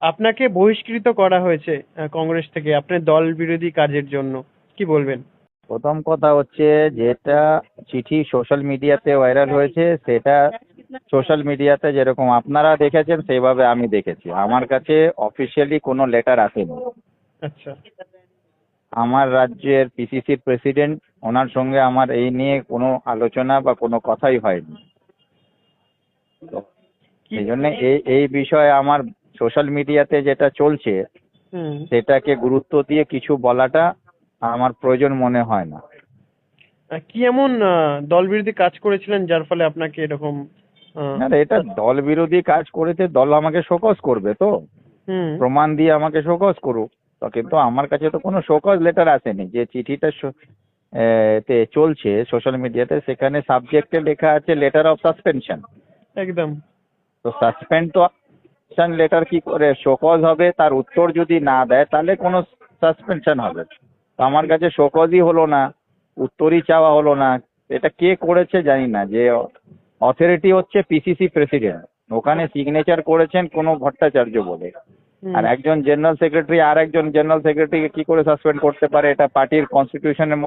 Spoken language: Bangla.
আপনাকে বহিষ্কৃত করা হয়েছে কংগ্রেস থেকে আপনার দল বিরোধী কাজের জন্য, কি বলবেন? প্রথম কথা হচ্ছে, যেটা চিঠি সোশ্যাল মিডিয়াতে ভাইরাল হয়েছে সেটা সোশ্যাল মিডিয়াতে যেরকম আপনারা দেখেছেন সেইভাবে আমি দেখেছি। আমার কাছে অফিসিয়ালি কোনো লেটার আসেনি। আচ্ছা। আমার রাজ্যের পিসিসির প্রেসিডেন্ট, ওনার সঙ্গে আমার এই নিয়ে কোনো আলোচনা বা কোনো কথাই হয়নি। তো কি? সেই জন্য এই এই বিষয়ে আমার সোশ্যাল মিডিয়াতে যেটা চলছে হুম। সেটাকে গুরুত্ব দিয়ে কিছু বলাটা আমার প্রয়োজন মনে হয় না। কি এমন দল বিরোধী কাজ করেছিলেন যার ফলে আপনাকে এরকম আহ, না, এটা দল বিরোধী কাজ করেছে, দল আমাকে শোকজ করবে তো, হুম। প্রমাণ দিয়ে আমাকে শোকজ করুক। তো কিন্তু আমার কাছে তো কোনো শোকজ লেটার আসেনি। যে চিঠিটা তে চলছে সোশ্যাল মিডিয়াতে, সেখানে সাবজেক্টে লেখা আছে লেটার অফ সাসপেনশন। একদম। তো সাসপেনশন লেটার কি করে শোকজ হবে? তার উত্তর যদি না দেয় তাহলে কোনো সাসপেনশন হবে। তো আমার কাছে শোকজই হলো না, উত্তরই চাওয়া হলো না। এটা কে করেছে জানি না। যে অথরিটি হচ্ছে পিসিসি প্রেসিডেন্ট, ওখানে সিগনেচার করেছেন কোনো ভট্টাচার্য বলে। হুম। আর একজন জেনারেল সেক্রেটারি আর একজন জেনারেল সেক্রেটারিকে কি করে সাসপেন্ড করতে পারে? এটা পার্টির কনস্টিটিউশনের